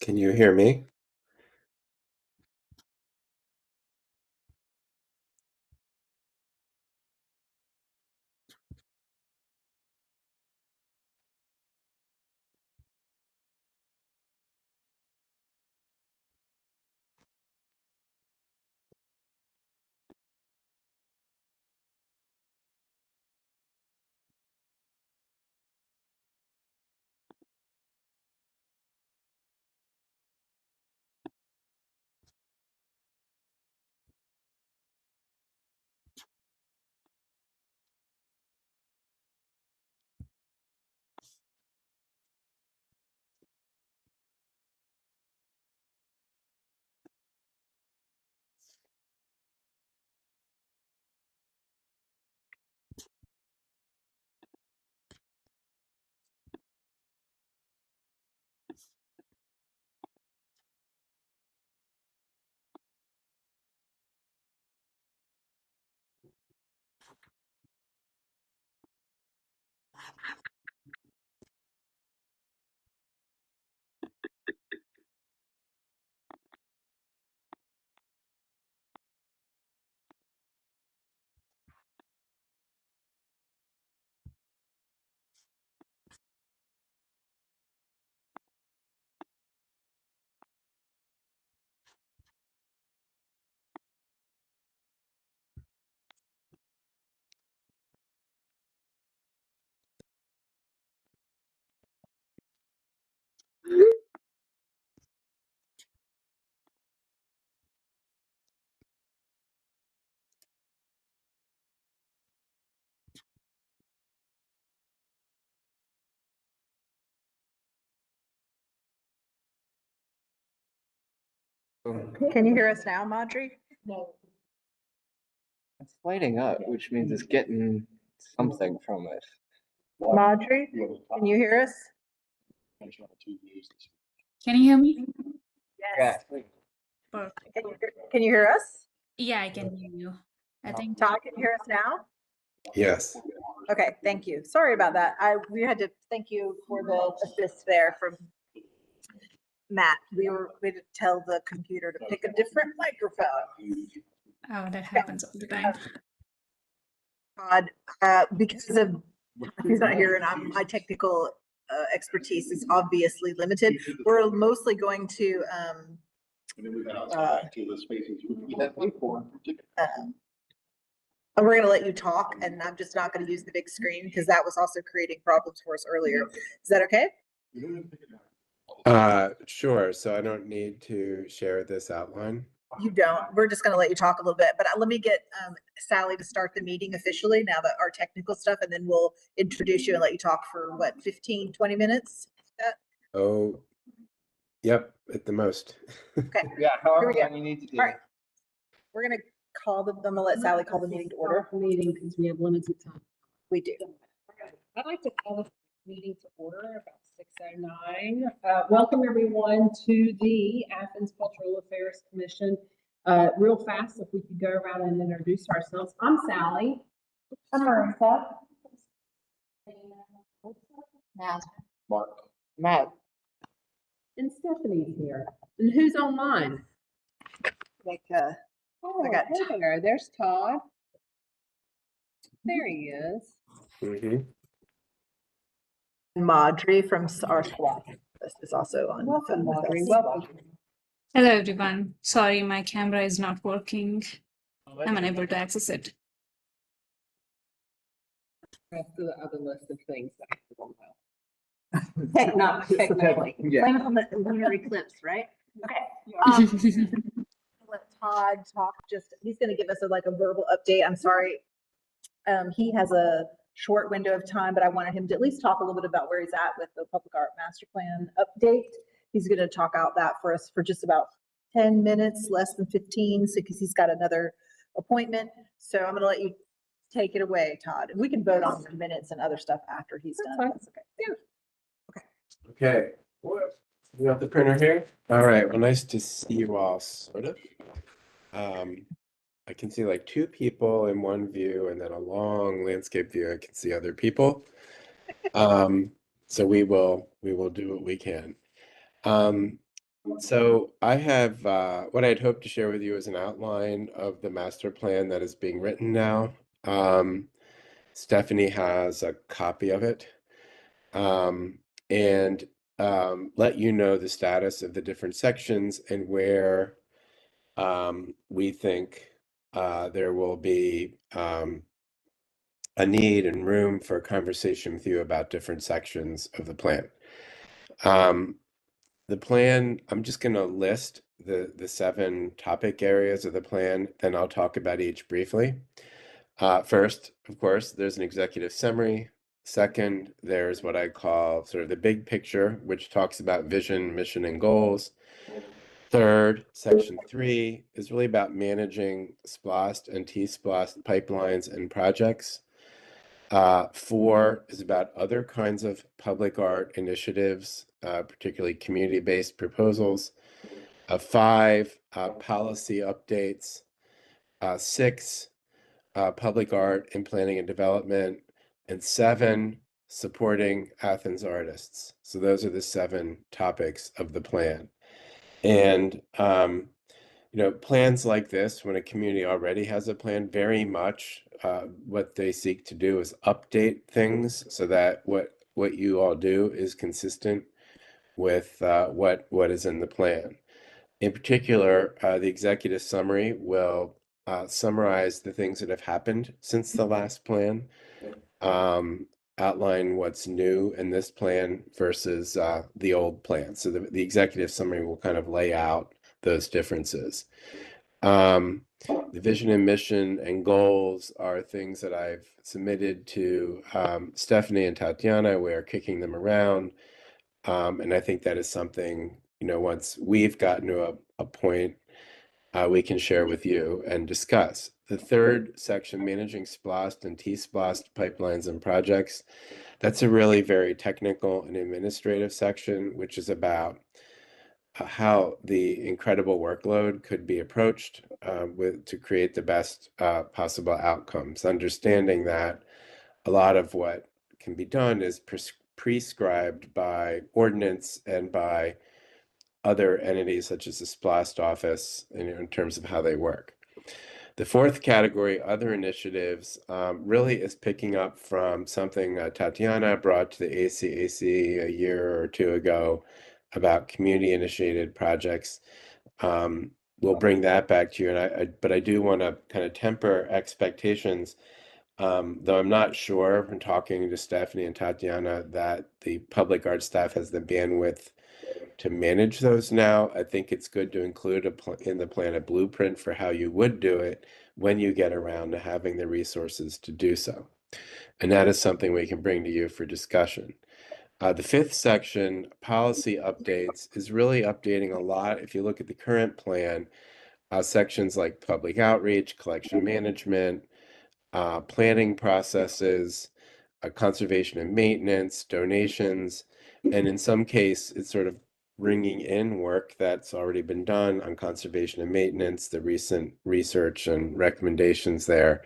Can you hear me? Can you hear us now, Marjorie? It's lighting up, which means it's getting something from it. Marjorie, can you hear us? Can you hear me? Yes. Perfect. Can you hear us? Yeah, I can hear you. I think Todd, can you hear us now? Yes. Okay, thank you. Sorry about that. We had to thank you for the assist there from Matt. We had to tell the computer to pick a different microphone. that happens all the time. Todd, because of he's not here and my technical expertise is obviously limited. We're mostly going to we're going to let you talk, and I'm just not going to use the big screen because that was also creating problems for us earlier. Is that okay? Sure. So I don't need to share this outline. You don't. We're just going to let you talk a little bit, but let me get Sally to start the meeting officially now that our technical stuff, and then we'll introduce you and let you talk for what, 15, 20 minutes? Oh, yep, at the most. Okay. Yeah, however Here we go. long you need to do. All right. We're going to call I'm going to let Sally call the meeting to order. Meeting because we have limited time. We do. I'd like to call the meeting to order about 6:09. Welcome everyone to the Athens Cultural Affairs Commission. Real fast, if we could go around and introduce ourselves. I'm Sally. I'm Marissa. Mark. Matt. And Stephanie's here. And who's online? Like, Oh, I got hey there. There's Todd. There he is. Mm-hmm. Marjorie from our squad. This is also on. Welcome, Audrey. us. Welcome. Hello, everyone. Sorry, my camera is not working. I'm unable to access it. Rest of the other list of things that I don't know. Not technically. Yeah. Blame it on the lunar eclipse, right? Okay. Let Todd talk. He's going to give us a verbal update. I'm sorry. He has a short window of time, but I wanted him to at least talk a little bit about where he's at with the public art master plan update. He's going to talk out that for us for just about 10 minutes, less than 15, because he's got another appointment. So I'm going to let you take it away, Todd. We can vote on the minutes and other stuff after he's done. That's okay. Yeah. Okay. You got the printer here? All right. Well, nice to see you all, sort of. I can see like two people in one view and then a long landscape view. I can see other people. So we will do what we can. So I have what I'd hoped to share with you is an outline of the master plan that is being written now. Stephanie has a copy of it, um, and let you know the status of the different sections and where we think there will be a need and room for a conversation with you about different sections of the plan. The plan, I'm just going to list the 7 topic areas of the plan, then I'll talk about each briefly. First, of course, there's an executive summary. Second, there's what I call sort of the big picture, which talks about vision, mission, and goals. Third, section 3 is really about managing SPLOST and T-SPLOST pipelines and projects. 4 is about other kinds of public art initiatives, particularly community-based proposals. 5, policy updates. 6, public art in planning and development. And 7, supporting Athens artists. So those are the 7 topics of the plan. And plans like this, when a community already has a plan, very much what they seek to do is update things so that what you all do is consistent with what is in the plan. In particular, the executive summary will summarize the things that have happened since the last plan, outline what's new in this plan versus the old plan. So the executive summary will kind of lay out those differences. The vision and mission and goals are things that I've submitted to Stephanie and Tatiana. We are kicking them around. And I think that is something, once we've gotten to a point, we can share with you and discuss. The third section, managing SPLOST and T-SPLOST pipelines and projects, that's a really very technical and administrative section, which is about how the incredible workload could be approached to create the best possible outcomes, understanding that a lot of what can be done is prescribed by ordinance and by other entities such as the SPLOST office in terms of how they work. The fourth category, other initiatives, really is picking up from something Tatiana brought to the ACAC a year or 2 ago about community-initiated projects. We'll bring that back to you, but I do want to kind of temper expectations, though I'm not sure from talking to Stephanie and Tatiana that the public art staff has the bandwidth to manage those now. I think it's good to include in the plan a blueprint for how you would do it when you get around to having the resources to do so. And that is something we can bring to you for discussion. The fifth section, policy updates, is really updating a lot. If you look at the current plan, sections like public outreach, collection management, planning processes, conservation and maintenance, donations, and in some case, it's sort of bringing in work that's already been done on conservation and maintenance, the recent research and recommendations there.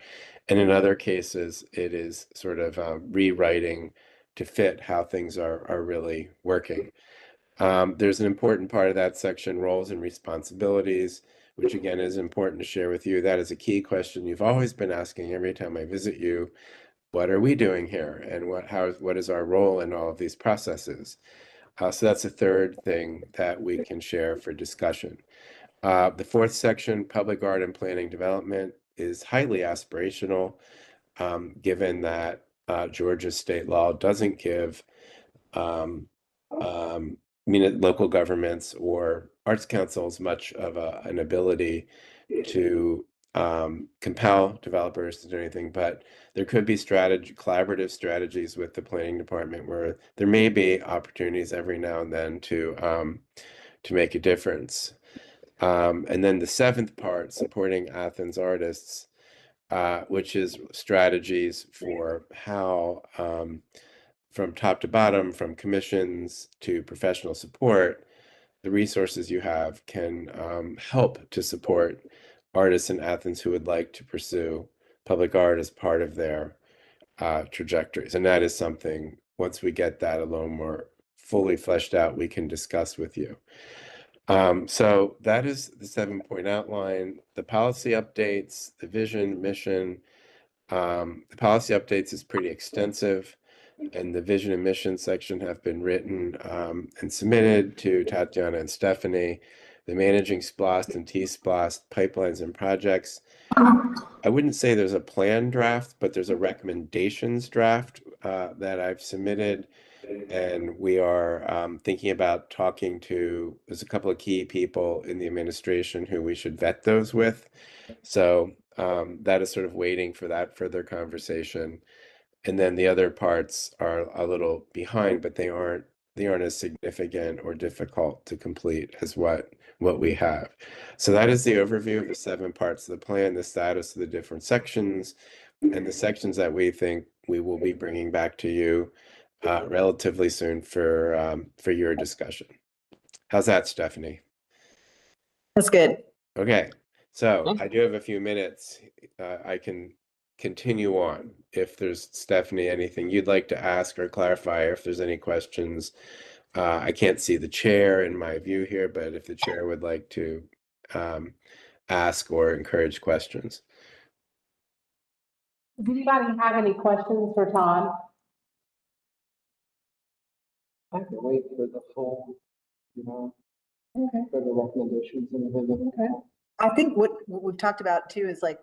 And in other cases, it is sort of rewriting to fit how things are really working. There's an important part of that section, roles and responsibilities, which again is important to share with you. That is a key question you've always been asking every time I visit you. What are we doing here? And what is our role in all of these processes? So that's the third thing that we can share for discussion. The fourth section, public art and planning development, is highly aspirational, given that Georgia's state law doesn't give local governments or arts councils much of an ability to compel developers to do anything, but there could be collaborative strategies with the planning department where there may be opportunities every now and then to make a difference. And then the seventh part, supporting Athens artists, which is strategies for how from top to bottom, from commissions to professional support, the resources you have can help to support artists in Athens who would like to pursue public art as part of their trajectories. And that is something, once we get that a little more fully fleshed out, we can discuss with you. So that is the 7-point outline, the policy updates, the vision, mission. The policy updates is pretty extensive, and the vision and mission section have been written and submitted to Tatiana and Stephanie. The managing SPLOST and T-SPLOST pipelines and projects. I wouldn't say there's a plan draft, but there's a recommendations draft that I've submitted. And we are thinking about talking to, there's a couple of key people in the administration who we should vet those with. So that is sort of waiting for that further conversation. And then the other parts are a little behind, but they aren't as significant or difficult to complete as what we have. So that is the overview of the 7 parts of the plan, the status of the different sections, and the sections that we think we will be bringing back to you relatively soon for your discussion. How's that, Stephanie? That's good. Okay, so I do have a few minutes. I can continue on if there's, Stephanie, anything you'd like to ask or clarify, if there's any questions. I can't see the chair in my view here, but if the chair would like to ask or encourage questions. Does anybody have any questions for Todd? I have to wait for the full, Okay. for the recommendations and everything. Okay. I think what we've talked about too is like,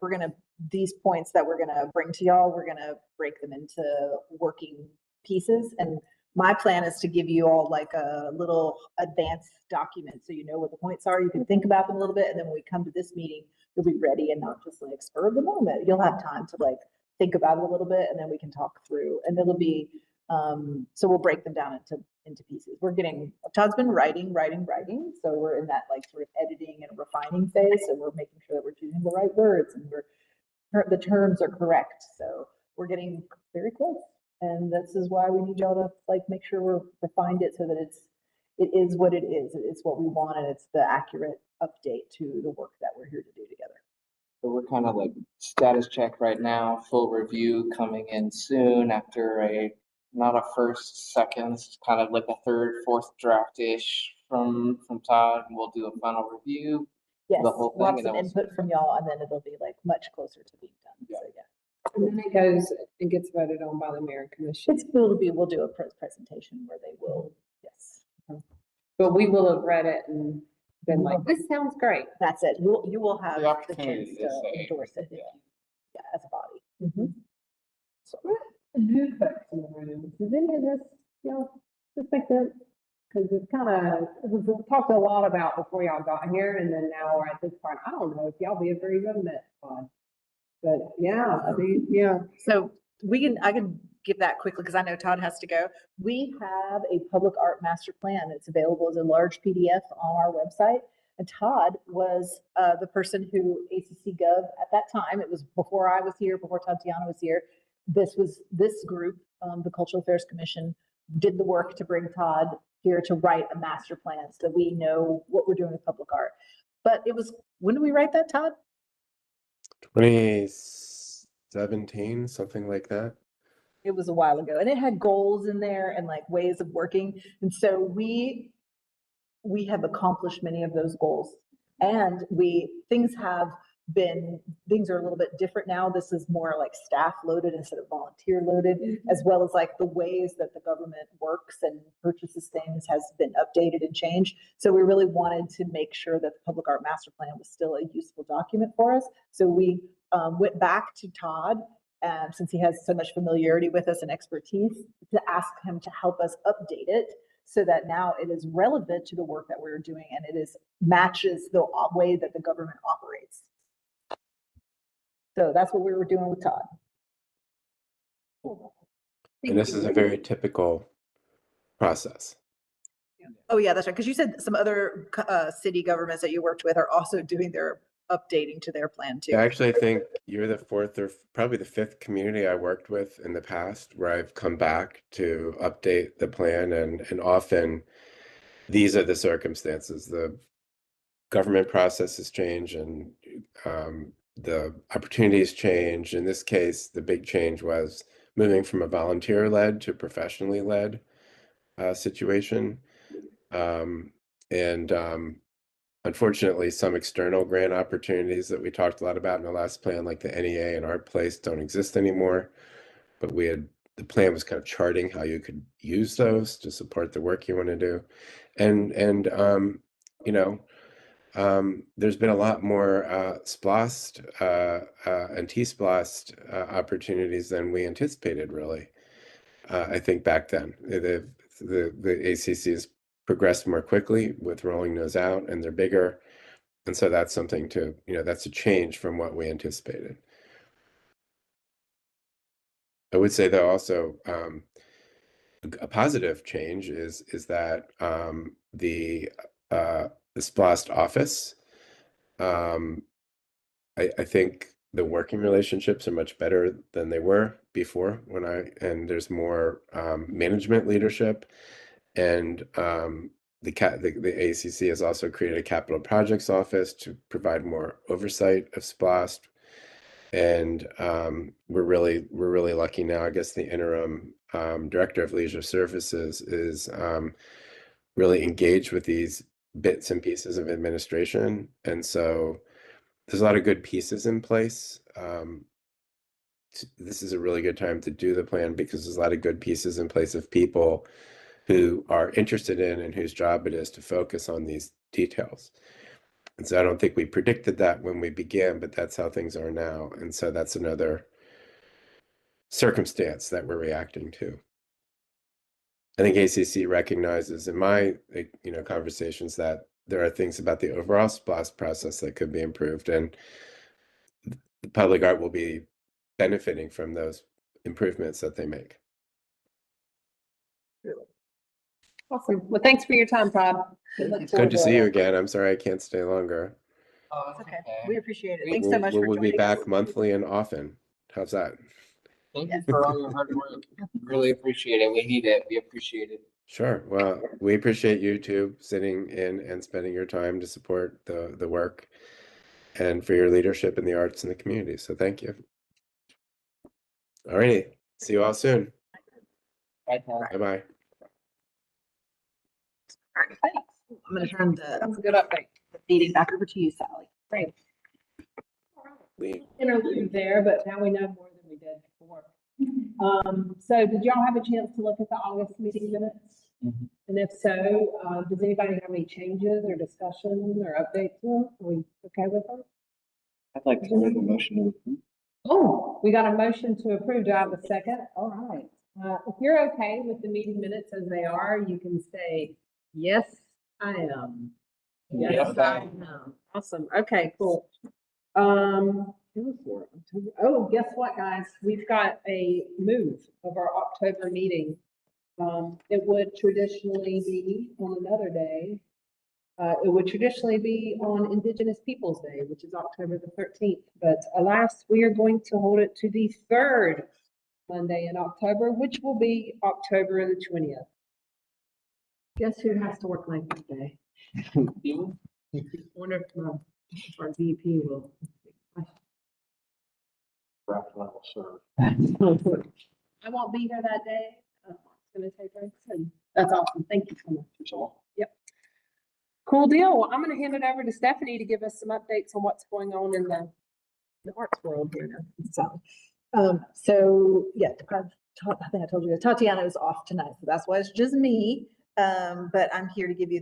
these points that we're gonna bring to y'all, we're gonna break them into working pieces. And my plan is to give you all like a little advanced document, so you know what the points are. You can think about them a little bit, and then when we come to this meeting, you'll be ready and not just like spur of the moment. You'll have time to like think about it a little bit, and then we can talk through. And it'll be so we'll break them down into pieces. Todd's been writing, so we're in that like sort of editing and refining phase. So we're making sure that we're choosing the right words and the terms are correct. So we're getting very close. And this is why we need y'all to like make sure we're refined it so that it is what it is. It's what we want, and it's the accurate update to the work that we're here to do together. So we're kind of like status check right now, full review coming in soon after not a first, second, it's kind of like a third, fourth draft-ish from Todd. We'll do a final review. Yes, whole we'll have thing, some and then input from y'all, and then it'll be like much closer to being done. So yeah. And then it goes and gets voted on by the mayor and commission. We'll do a presentation where they will, yes. But we will have read it and been like, this sounds great. That's it. You will have The the opportunity chance to to say, endorse it, yeah, as a body. Mm-hmm. New folks in the room. Does any of this, just think that, because it's kind of, we've talked a lot about before y'all got here, and then now we're at this part. I don't know if y'all be ever even met Todd. But yeah, yeah. So I can give that quickly because I know Todd has to go. We have a public art master plan. It's available as a large PDF on our website. And Todd was the person who ACC Gov at that time, it was before I was here, before Tatiana was here. This group, the Cultural Affairs Commission, did the work to bring Todd here to write a master plan so we know what we're doing with public art. But when did we write that, Todd? 2017, something like that. It was a while ago, and it had goals in there and like ways of working. And so we have accomplished many of those goals, and things are a little bit different now. This is more like staff loaded instead of volunteer loaded, as well as like the ways that the government works and purchases things has been updated and changed. So we really wanted to make sure that the public art master plan was still a useful document for us. So we went back to Todd, since he has so much familiarity with us and expertise, to ask him to help us update it so that now it is relevant to the work that we're doing and it matches the way that the government operates. So that's what we were doing with Todd. And this is a very typical process. Oh yeah, that's right. Because you said some other city governments that you worked with are also doing their updating to their plan too. I actually think you're the 4th or probably the 5th community I worked with in the past where I've come back to update the plan, and often these are the circumstances. The government processes change and the opportunities change. In this case, the big change was moving from a volunteer-led to professionally led situation. And unfortunately, some external grant opportunities that we talked a lot about in the last plan, like the NEA and Art Place, don't exist anymore. But the plan was kind of charting how you could use those to support the work you want to do. And you know, there's been a lot more SPLOST and T-SPLOST opportunities than we anticipated, really. I think back then. The ACC has progressed more quickly with rolling those out, and they're bigger. And so that's something to, that's a change from what we anticipated. I would say, though, also a positive change is that the SPLOST office, I think the working relationships are much better than they were before and there's more management leadership, and the ACC has also created a capital projects office to provide more oversight of SPLOST. And we're really lucky now. I guess the interim director of leisure services is really engaged with these bits and pieces of administration, and so there's a lot of good pieces in place. This is a really good time to do the plan because there's a lot of good pieces in place of people who are interested in and whose job it is to focus on these details. And so I don't think we predicted that when we began, but that's how things are now. And so that's another circumstance that we're reacting to. I think ACC recognizes in my conversations that there are things about the overall SPLOST process that could be improved, and the public art will be benefiting from those improvements that they make. Awesome. Well, thanks for your time, Todd. It's good to see you again. I'm sorry I can't stay longer. Oh, It's okay. We appreciate it. Thanks We'll, so much for we'll be joining back us. monthly and often. How's that? Thank you for all your hard work. Really appreciate it. We need it. We appreciate it. Sure. Well, we appreciate you too sitting in and spending your time to support the work and for your leadership in the arts and the community. So thank you. All righty. See you all soon. Bye, Todd. Bye-bye. All right, thanks. I'm going to turn That the was a good update. meeting back over to you, Sally. Great. Lee. Interlude there, but now we know more than we did before. So did y'all have a chance to look at the August meeting minutes? Mhm. And if so, does anybody have any changes or discussion or updates? Are we okay with them? I'd like to make a motion to approve. Oh, we got a motion to approve. Do I have a second? All right. If you're okay with the meeting minutes as they are, you can say, yes, I am. Yes, I am. Awesome. Okay, cool. Oh, guess what, guys? We've got a move of our October meeting. It would traditionally be on another day. It would traditionally be on Indigenous Peoples' Day, which is October the 13th. But alas, we are going to hold it to the third Monday in October, which will be October the 20th. Guess who has to work like that day? You? Wonder if our VP will. Level serve. I won't be here that day. It's gonna take breaks, and that's awesome. Thank you so much. Yep. Cool deal. Well, I'm gonna hand it over to Stephanie to give us some updates on what's going on in the arts world here now. So yeah, I think I told you, Tatiana is off tonight, so that's why it's just me. But I'm here to give you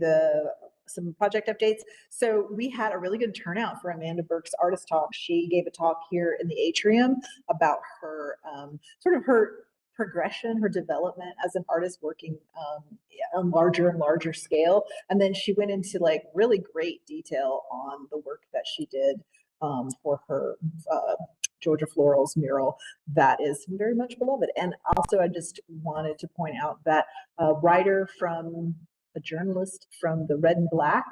some project updates. So we had a really good turnout for Amanda Burke's artist talk. She gave a talk here in the atrium about her sort of her progression, her development as an artist working on larger and larger scale. And then she went into like really great detail on the work that she did for her Georgia Florals mural that is very much beloved. And also I just wanted to point out that a journalist from the Red and Black,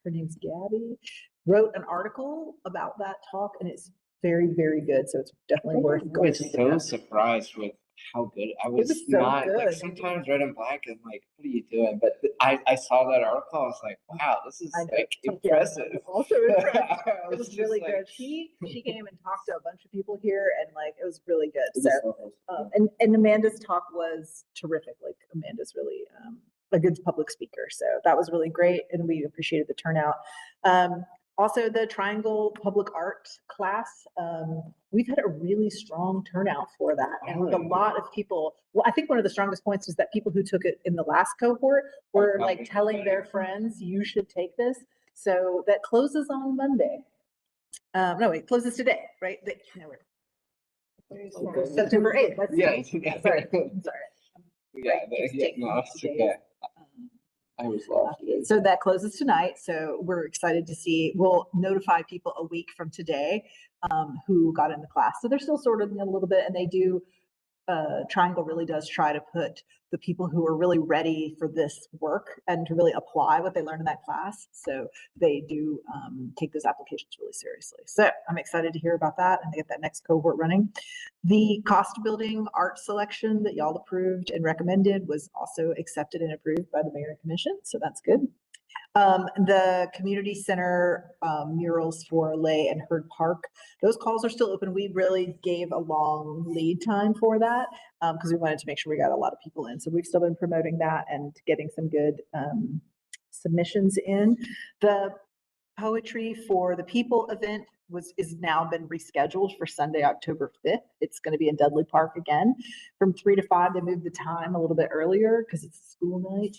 her name's Gabby, wrote an article about that talk, and it's very, very good. So it's definitely worth I going was to. so surprised with how good I was. was so Not like good. sometimes Red and Black is like, what are you doing? But I saw that article. I was like, wow, this is I know. like Yeah, impressive. also impressed. I It was just really like- good. She came and talked to a bunch of people here, and like it was really good. It So was so awesome. and Amanda's talk was terrific. Like Amanda's really a good public speaker. So that was really great, and we appreciated the turnout. Also, the Triangle Public Art class, we've had a really strong turnout for that. And with a lot of people, well, I think one of the strongest points was that people who took it in the last cohort were like telling their friends, you should take this. So that closes on Monday. No, it closes today, right? September 8th. That's Yeah. today. Sorry, I'm sorry. Yeah, no, it's okay. I was lost. So that closes tonight. So we're excited to see, we'll notify people a week from today who got in the class. So they're still sorting a little bit, and they do, Triangle really does try to put the people who are really ready for this work and to really apply what they learned in that class. So they do take those applications really seriously. So I'm excited to hear about that and to get that next cohort running. The cost building art selection that y'all approved and recommended was also accepted and approved by the mayor and commission. So that's good. The community center murals for Lay and Herd Park, those calls are still open. We really gave a long lead time for that because we wanted to make sure we got a lot of people in. So we've still been promoting that and getting some good submissions in. The poetry for the People event is now been rescheduled for Sunday, October 5th. It's going to be in Dudley Park again from 3 to 5. They moved the time a little bit earlier because it's school night.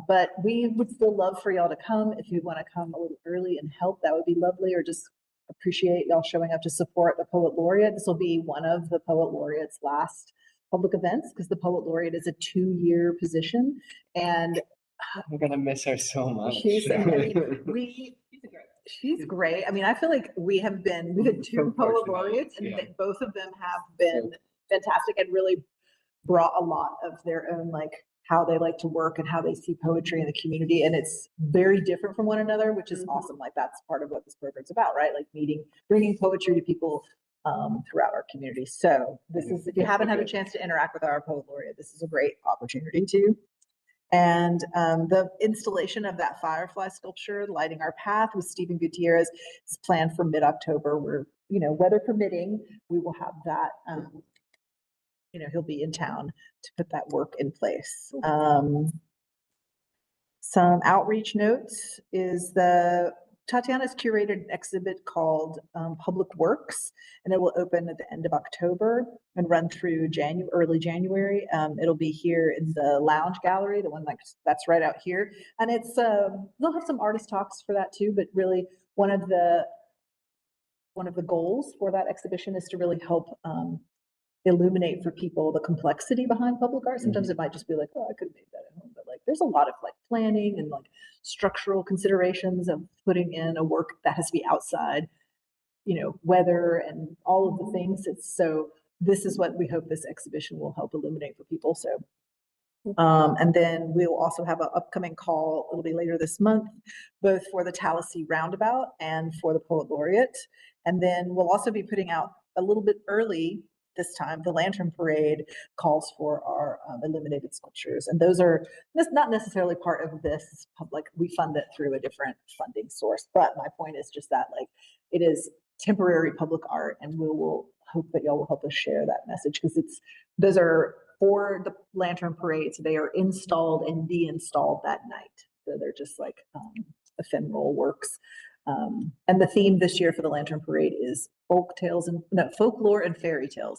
But we would still love for y'all to come. If you want to come a little early and help, that would be lovely, or just appreciate y'all showing up to support the Poet Laureate. This will be one of the Poet Laureate's last public events because the Poet Laureate is a 2-year position. And I'm gonna miss her so much. she's great. I mean, I feel like we've had 2 Poet Laureates, and both of them have been fantastic and really brought a lot of their own, like, how they like to work and how they see poetry in the community. And it's very different from one another, which is awesome. Like, that's part of what this program's about, right? Like bringing poetry to people throughout our community. So this is, if you haven't had a chance to interact with our Poet Laureate, this is a great opportunity to. And the installation of that firefly sculpture, Lighting Our Path with Stephen Gutierrez, is planned for mid-October. We're, weather permitting, we will have that. He'll be in town to put that work in place. Some outreach notes is Tatiana's curated an exhibit called Public Works, and it will open at the end of October and run through early January. It'll be here in the lounge gallery, the one that's right out here. And it's, they'll have some artist talks for that too, but really one of the goals for that exhibition is to really help illuminate for people the complexity behind public art. Sometimes it might just be like, oh, I could have made that at home, but like there's a lot of like planning and like structural considerations of putting in a work that has to be outside, weather and all of the things. So this is what we hope this exhibition will help illuminate for people. So and then we'll also have an upcoming call, it'll be later this month, both for the Tallahassee Roundabout and for the Poet Laureate. And then we'll also be putting out a little bit early this time, the Lantern Parade calls for our illuminated sculptures. And those are not necessarily part of this public, we fund it through a different funding source. But my point is just that like it is temporary public art, and we will hope that y'all will help us share that message, because those are for the Lantern Parade. So they are installed and de-installed that night. So they're just like ephemeral works. And the theme this year for the Lantern Parade is folklore and fairy tales.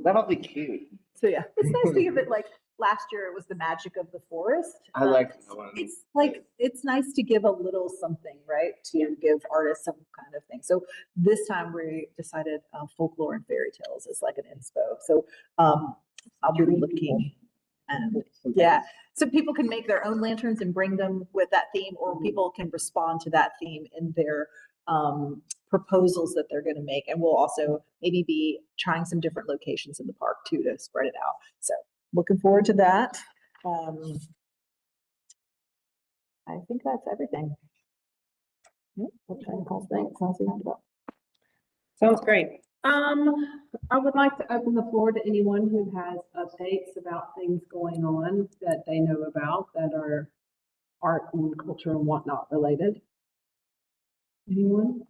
That'll be cute. So yeah, it's nice to give it, like last year it was the magic of the forest. I like that one. It's like, it's nice to give a little something, right? To give artists some kind of thing. So this time we decided folklore and fairy tales is like an inspo. So I'll be looking. Yeah, so people can make their own lanterns and bring them with that theme, or people can respond to that theme in their proposals that they're going to make. And we'll also maybe be trying some different locations in the park too to spread it out. So looking forward to that. I think that's everything. Sounds great. I would like to open the floor to anyone who has updates about things going on that they know about that are art and culture and whatnot related. Anyone?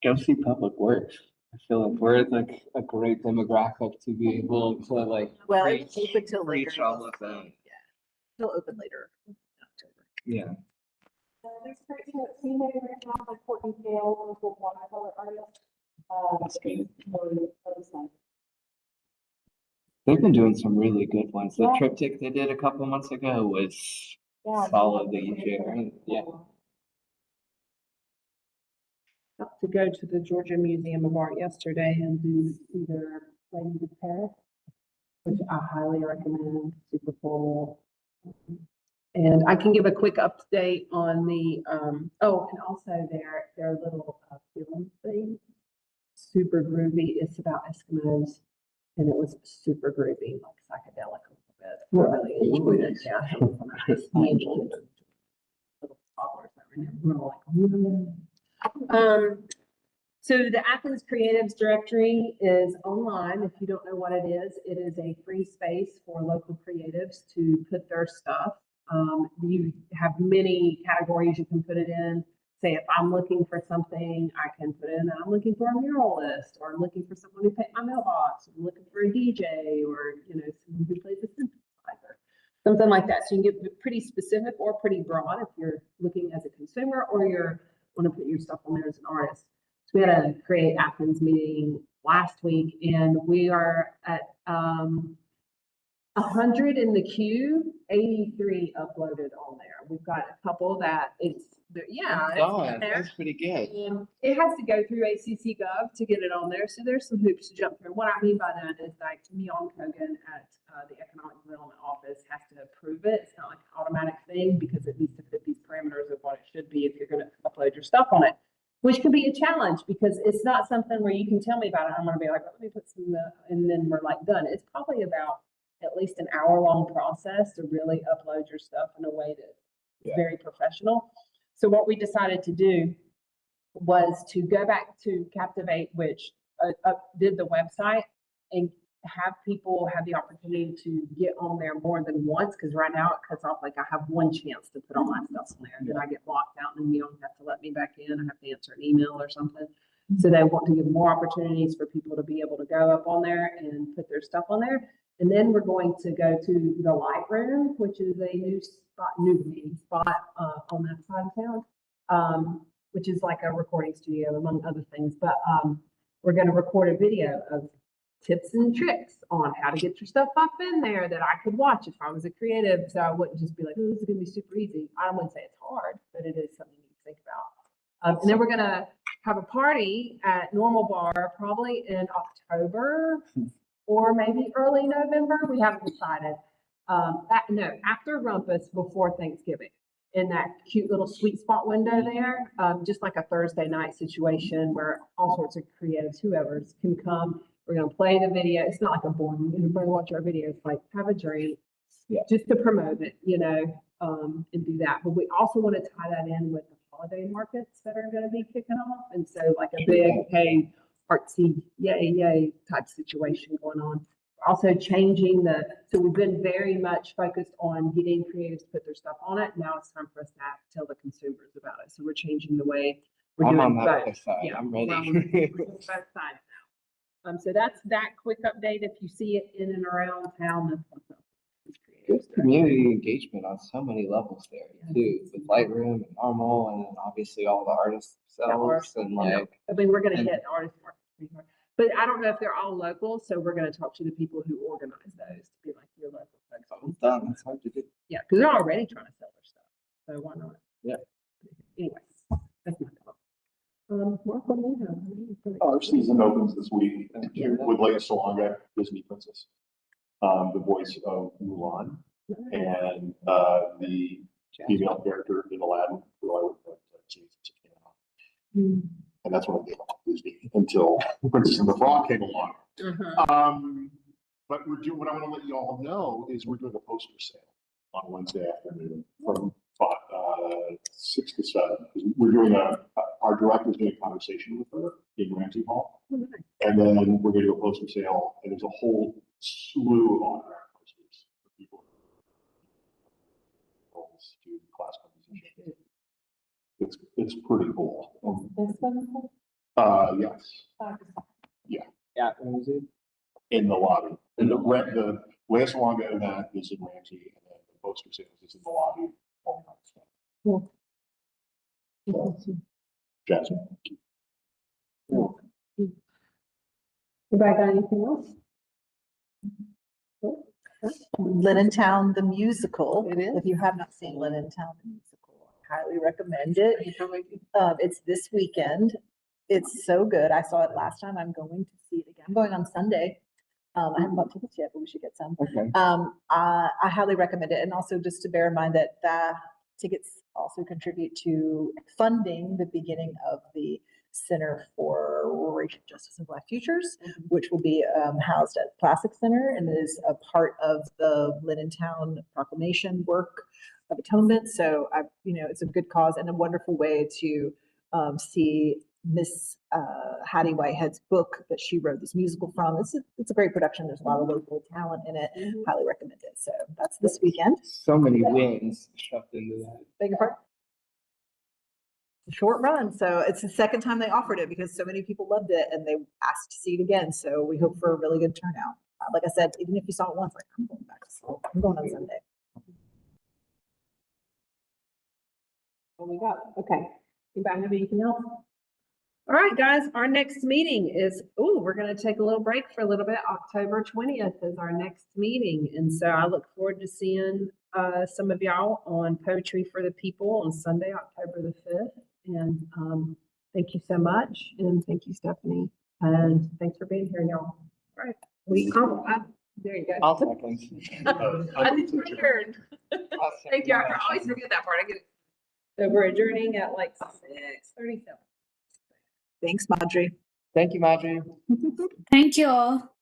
Go see Public Works. I feel like we're like a great demographic to be able to like Well, reach, keep it till later. reach all of them. He'll open later. in October. Yeah. There's a person that's seen it right now, like Courtney Gale, local watercolor artist. That's good. For the site. They've been doing some really good ones. The Yeah. triptych they did a couple months ago was Yeah. solidly very, yeah. Got to go to the Georgia Museum of Art yesterday and do either Ladies of Paris, which I highly recommend, super cool. And I can give a quick update on the, oh, and also their little film thing, super groovy. It's about Eskimos, and it was super groovy, like psychedelic a little bit. I really enjoyed it. Yeah, it was nice. I enjoyed it. Little toddlers that were in there, we were like, so the Athens Creatives Directory is online. If you don't know what it is a free space for local creatives to put their stuff. You have many categories you can put it in. Say if I'm looking for something, I can put in, I'm looking for a muralist, or I'm looking for someone who paint my mailbox, I'm looking for a DJ, or someone who plays a synthesizer, something like that. So you can get pretty specific or pretty broad if you're looking as a consumer or you're want to put your stuff on there as an artist. So we had a Create Athens meeting last week, and we are at 100 in the queue, 83 uploaded on there. We've got a couple that yeah, it's God, there. that's pretty good. It has to go through ACC Gov to get it on there, so there's some hoops to jump through. What I mean by that is like Neon Kogan at the Economic Development Office has to approve it. It's not like an automatic thing because it needs to fit these parameters of what it should be if you're going to upload your stuff on it, which can be a challenge because it's not something where you can tell me about it. I'm going to be like, let me put some, and then we're like done. It's probably about at least an hour-long process to really upload your stuff in a way that is very professional. So what we decided to do was to go back to Captivate, which did the website, and have people have the opportunity to get on there more than once, because right now it cuts off, like I have one chance to put all my stuff on there, and then I get blocked out, and then you don't have to let me back in. I have to answer an email or something. So they want to give more opportunities for people to be able to go up on there and put their stuff on there. And then we're going to go to the Lightroom, which is a new spot on that side of town, which is like a recording studio, among other things. But we're going to record a video of tips and tricks on how to get your stuff up in there that I could watch if I was a creative. So I wouldn't just be like, oh, this is going to be super easy. I wouldn't say it's hard, but it is something you can think about. And then we're going to have a party at Normal Bar, probably in October or maybe early November. We haven't decided. After Rumpus, before Thanksgiving, in that cute little sweet spot window there, just like a Thursday night situation where all sorts of creatives, whoever's, can come. We're going to play the video. It's not like a boring, everybody watch our video. It's like have a drink, just to promote it, and do that. But we also want to tie that in with the holiday markets that are going to be kicking off. And so like a big, hey, artsy, yay type situation going on. Also changing so we've been very much focused on getting creatives to put their stuff on it. Now it's time for us to have to tell the consumers about it. So we're changing the way we're I'm doing on that both. other side. Yeah, I'm we're ready. on both sides. So that's that quick update. If you see it in and around town, that's what's up. Good community engagement on so many levels there too, with Lightroom and Normal, and then obviously all the artists themselves, and like. I mean, we're going to hit artist market pretty hard. But I don't know if they're all local, so we're going to talk to the people who organize those to be like your local folks. It's done. That's hard to do. Yeah, because they're already trying to sell their stuff. So why not? Yeah. Anyways, that's my thought. Mark, what do you have? Our season opens this week with Leia Salonga, Disney princess, the voice of Mulan, and the female character in Aladdin, who I would like to change to Canada. And that's when I gave up Disney until Princess and the Frog came along. But what I want to let you all know is we're doing a poster sale on Wednesday afternoon from 6 to 7. We're doing our director's doing a conversation with her in Ramsey Hall. And then we're going to do a poster sale, and there's a whole slew of autograph posters for people to do class composition. It's pretty cool. Yes. Yeah, what was it? In the lobby. And the Leia Salonga event is in Ramsey, and then the poster sales is in the lobby. All that stuff. Jasmine. Anybody got anything else? Town, the musical. It is? If you have not seen Town, the musical, I highly recommend it. It's this weekend. It's so good. I saw it last time. I'm going to see it again. I'm going on Sunday. I haven't bought tickets yet, but we should get some. Okay. I highly recommend it. And also just to bear in mind that the tickets also contribute to funding the beginning of the Center for Racial Justice and Black Futures, which will be housed at Classic Center and is a part of the Town Proclamation work of atonement. So it's a good cause and a wonderful way to see Miss Hattie Whitehead's book that she wrote this musical from. It's a great production. There's a lot of local talent in it. Highly recommend it. So that's this weekend. So many wins shoved into that. Beg your pardon? Short run. So it's the second time they offered it because so many people loved it and they asked to see it again. So we hope for a really good turnout. Like I said, even if you saw it once, like I'm going back. So I'm going on Sunday. What we got? Okay. Anybody have anything else? All right, guys, our next meeting is, we're going to take a little break for a little bit. October 20th is our next meeting. And so I look forward to seeing some of y'all on Poetry for the People on Sunday, October the 5th. And thank you so much. And thank you, Stephanie. And thanks for being here, y'all. All right. There you go. I'll second. I think we're adjourned. Thank you. I always forget that part. I get it. So we're adjourning at like 6:37. Thanks, Marjorie. Thank you, Marjorie. Thank you all.